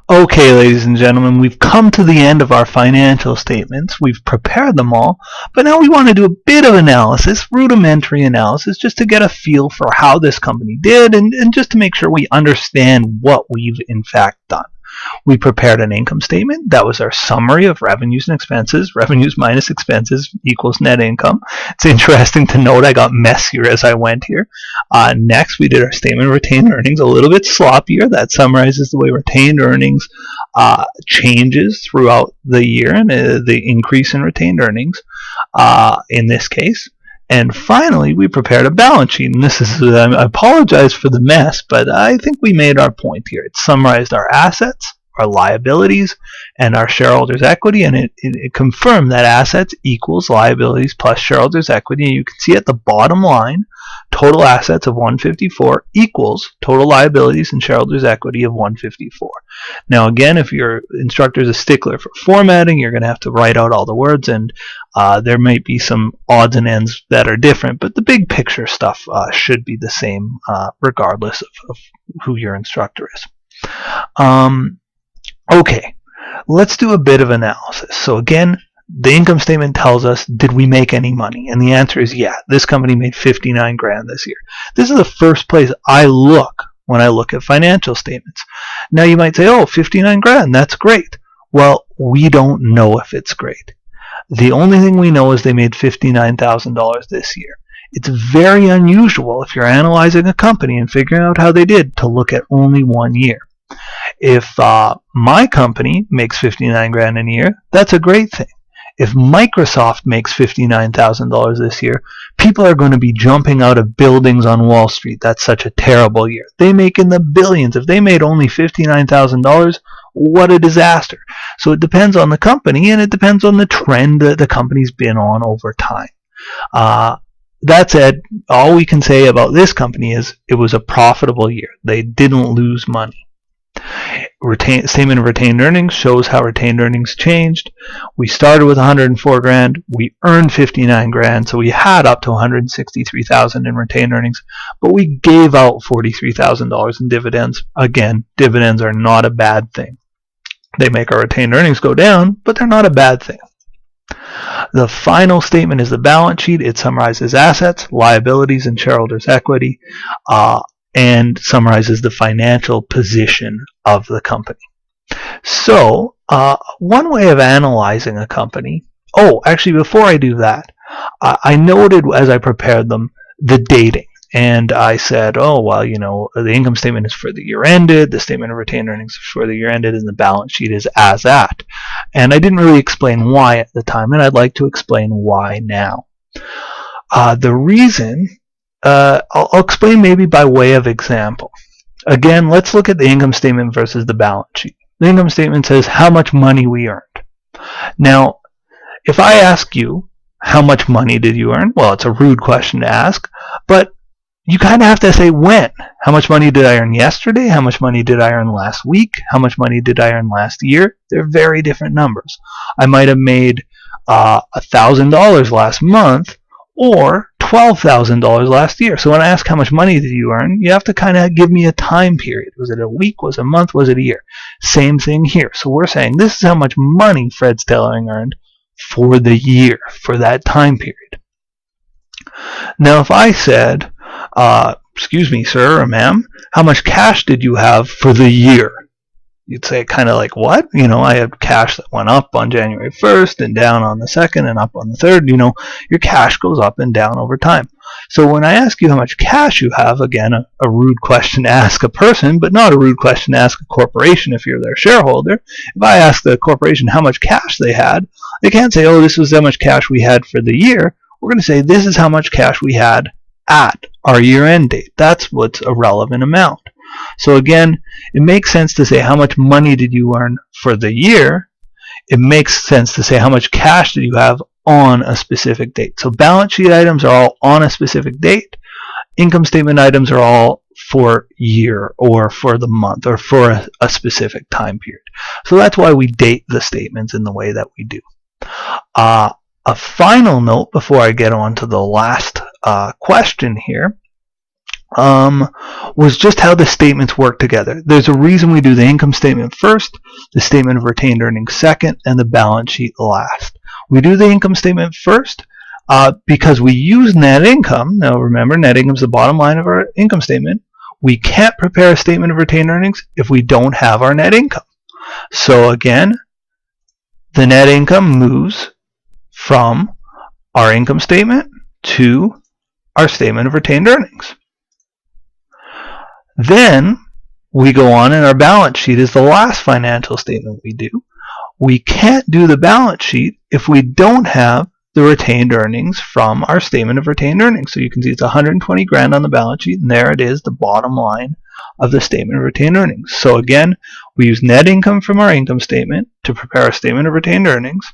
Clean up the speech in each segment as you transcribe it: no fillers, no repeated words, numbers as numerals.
Okay, ladies and gentlemen, we've come to the end of our financial statements. We've prepared them all, but now we want to do a bit of analysis, rudimentary analysis, just to get a feel for how this company did and just to make sure we understand what we've in fact done. We prepared an income statement. That was our summary of revenues and expenses. Revenues minus expenses equals net income. It's interesting to note I got messier as I went here. Next, we did our statement of retained earnings, a little bit sloppier. That summarizes the way retained earnings changes throughout the year and the increase in retained earnings in this case. And finally, we prepared a balance sheet. And this is, I apologize for the mess, but I think we made our point here. It summarized our assets, our liabilities, and our shareholders' equity, and it confirmed that assets equals liabilities plus shareholders' equity. And you can see at the bottom line, total assets of 154 equals total liabilities and shareholders' equity of 154. Now again, if your instructor is a stickler for formatting, you're going to have to write out all the words, and there might be some odds and ends that are different, but the big picture stuff should be the same regardless of who your instructor is. Okay, let's do a bit of analysis. So again, the income statement tells us, did we make any money? And the answer is yeah. This company made 59 grand this year. This is the first place I look when I look at financial statements. Now you might say, oh, 59 grand, that's great. Well, we don't know if it's great. The only thing we know is they made $59,000 this year. It's very unusual if you're analyzing a company and figuring out how they did to look at only 1 year. If my company makes 59 grand in a year, that's a great thing. If Microsoft makes $59,000 this year, people are going to be jumping out of buildings on Wall Street. That's such a terrible year. They make in the billions. If they made only $59,000, what a disaster. So it depends on the company, and it depends on the trend that the company's been on over time. That said, all we can say about this company is it was a profitable year. They didn't lose money. Statement of retained earnings shows how retained earnings changed. We started with 104 grand. We earned 59 grand, so we had up to 163,000 in retained earnings, but we gave out $43,000 in dividends. Again, dividends are not a bad thing. They make our retained earnings go down, but they're not a bad thing. The final statement is the balance sheet. It summarizes assets, liabilities, and shareholders' equity, and summarizes the financial position of the company. So, one way of analyzing a company, actually before I do that, I noted as I prepared them the dating. And I said, the income statement is for the year ended, the statement of retained earnings is for the year ended, and the balance sheet is as at. And I didn't really explain why at the time, and I'd like to explain why now. The reason, I'll explain maybe by way of example. Again, let's look at the income statement versus the balance sheet. The income statement says how much money we earned. Now, if I ask you, how much money did you earn? Well, it's a rude question to ask, but you kind of have to say when. How much money did I earn yesterday? How much money did I earn last week? How much money did I earn last year? They're very different numbers. I might have made $1,000 last month or $12,000 last year. So when I ask how much money did you earn, you have to kind of give me a time period. Was it a week? Was it a month? Was it a year? Same thing here. So we're saying this is how much money Fred Stelling earned for the year, for that time period. Now if I said, excuse me, sir or ma'am, how much cash did you have for the year? You'd say kind of like, what? I had cash that went up on January 1st and down on the 2nd and up on the 3rd. Your cash goes up and down over time. So when I ask you how much cash you have, again, a rude question to ask a person, but not a rude question to ask a corporation if you're their shareholder. If I ask the corporation how much cash they had, they can't say, this is how much cash we had for the year. We're going to say this is how much cash we had at our year-end date. That's what's a relevant amount. So again, it makes sense to say how much money did you earn for the year. It makes sense to say how much cash did you have on a specific date. So balance sheet items are all on a specific date. Income statement items are all for year or for the month or for a specific time period. So that's why we date the statements in the way that we do. A final note before I get on to the last question here. was just how the statements work together. There's a reason we do the income statement first, the statement of retained earnings second, and the balance sheet last. We do the income statement first because we use net income. Now remember, net income is the bottom line of our income statement. We can't prepare a statement of retained earnings if we don't have our net income. So again, the net income moves from our income statement to our statement of retained earnings. Then we go on, and our balance sheet is the last financial statement we do. We can't do the balance sheet if we don't have the retained earnings from our statement of retained earnings. So you can see it's 120 grand on the balance sheet, and there it is, the bottom line of the statement of retained earnings. So again, we use net income from our income statement to prepare our statement of retained earnings.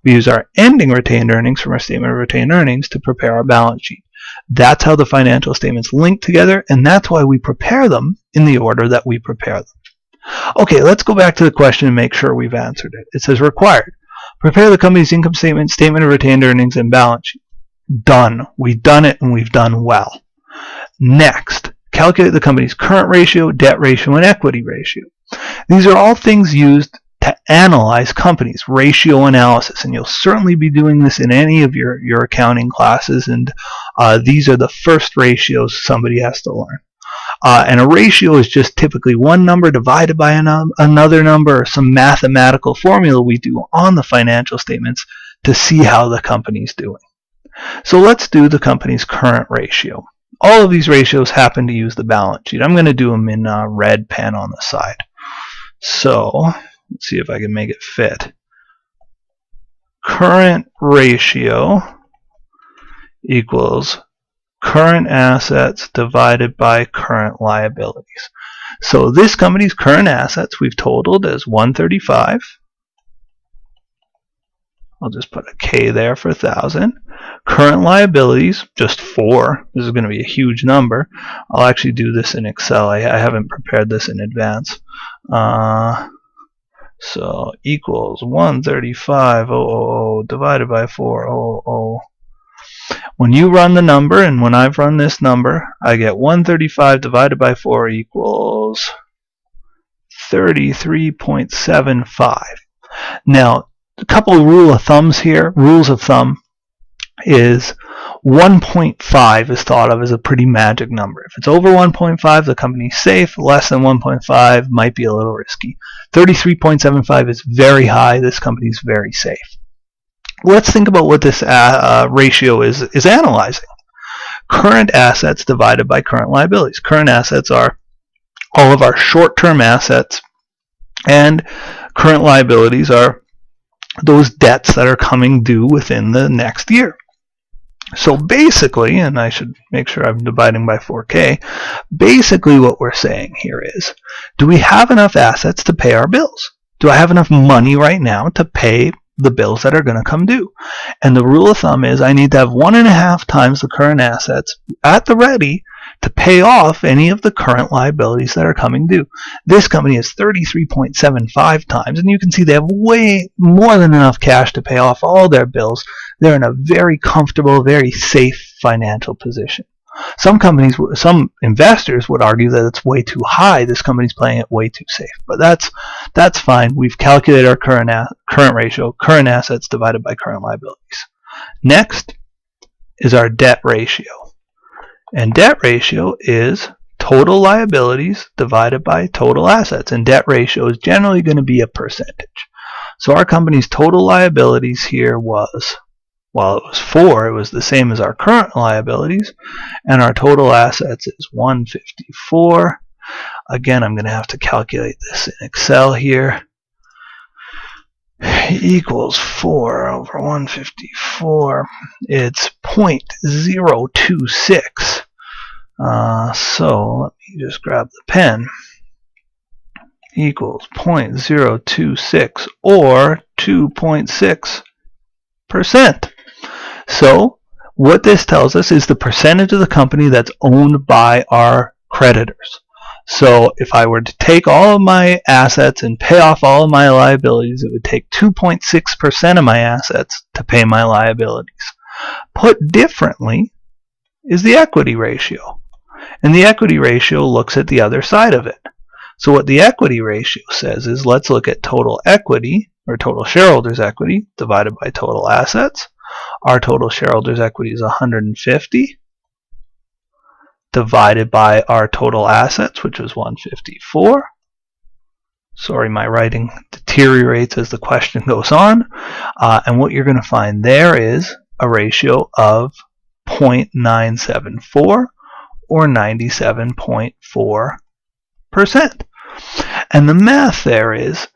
We use our ending retained earnings from our statement of retained earnings to prepare our balance sheet. That's how the financial statements link together, and that's why we prepare them in the order that we prepare them. Okay, let's go back to the question and make sure we've answered it. It says required. Prepare the company's income statement, statement of retained earnings, and balance sheet. Done. We've done it, and we've done well. Next, calculate the company's current ratio, debt ratio, and equity ratio. These are all things used to analyze companies, ratio analysis, and you'll certainly be doing this in any of your accounting classes, and these are the first ratios somebody has to learn. And a ratio is just typically one number divided by another number, or some mathematical formula we do on the financial statements to see how the company's doing. So let's do the company's current ratio. All of these ratios happen to use the balance sheet. I'm going to do them in red pen on the side. So let's see if I can make it fit. Current ratio equals current assets divided by current liabilities. So this company's current assets we've totaled as 135. I'll just put a K there for 1,000. Current liabilities, just 4. This is going to be a huge number. I'll actually do this in Excel. I haven't prepared this in advance. So equals 135,000 divided by 4,000. When you run the number, and when I've run this number, I get 135 divided by 4 equals 33.75. Now, a couple of rules of thumb is 1.5 is thought of as a pretty magic number. If it's over 1.5, the company's safe. Less than 1.5 might be a little risky. 33.75 is very high. This company's very safe. Let's think about what this ratio is analyzing. Current assets divided by current liabilities. Current assets are all of our short-term assets, and current liabilities are those debts that are coming due within the next year. So basically, and I should make sure I'm dividing by 4K, basically what we're saying here is, do we have enough assets to pay our bills? Do I have enough money right now to pay the bills that are going to come due? And the rule of thumb is I need to have 1.5 times the current assets at the ready to pay off any of the current liabilities that are coming due. This company has 33.75 times, and you can see they have way more than enough cash to pay off all their bills. They're in a very comfortable, very safe financial position. Some investors would argue that it's way too high. This company's playing it way too safe, but that's fine. We've calculated our current ratio, current assets divided by current liabilities. Next is our debt ratio. And debt ratio is total liabilities divided by total assets. And debt ratio is generally going to be a percentage. So our company's total liabilities here was, while it was 4, it was the same as our current liabilities. And our total assets is 154. Again, I'm going to have to calculate this in Excel here. Equals 4 over 154. It's 0.026. So let me just grab the pen. Equals 0.026 or 2.6%. So what this tells us is the percentage of the company that's owned by our creditors. So if I were to take all of my assets and pay off all of my liabilities, it would take 2.6% of my assets to pay my liabilities. Put differently is the equity ratio. and the equity ratio looks at the other side of it. So what the equity ratio says is, let's look at total equity, or total shareholders' equity, divided by total assets. Our total shareholders' equity is 150, divided by our total assets, which was 154. Sorry, my writing deteriorates as the question goes on. And what you're going to find there is a ratio of 0.974, or 97.4%. And the math there is,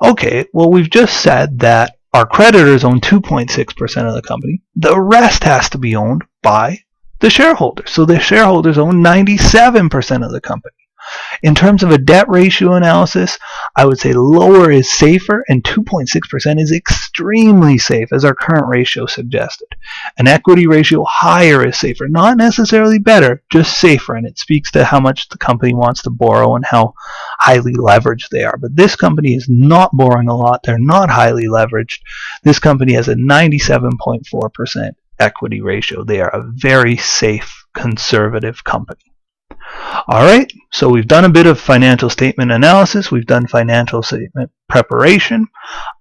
okay, well, we've just said that our creditors own 2.6% of the company. The rest has to be owned by the shareholders. So the shareholders own 97% of the company. In terms of a debt ratio analysis, I would say lower is safer, and 2.6% is extremely safe, as our current ratio suggested. An equity ratio higher is safer, not necessarily better, just safer, and it speaks to how much the company wants to borrow and how highly leveraged they are. But this company is not borrowing a lot. They're not highly leveraged. This company has a 97.4% equity ratio. They are a very safe, conservative company. Alright, so we've done a bit of financial statement analysis, we've done financial statement preparation.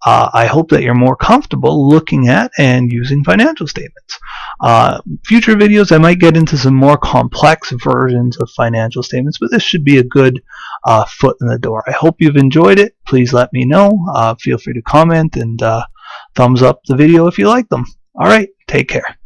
I hope that you're more comfortable looking at and using financial statements. Future videos I might get into some more complex versions of financial statements, but this should be a good foot in the door. I hope you've enjoyed it. Please let me know. Feel free to comment and thumbs up the video if you like them. Alright, take care.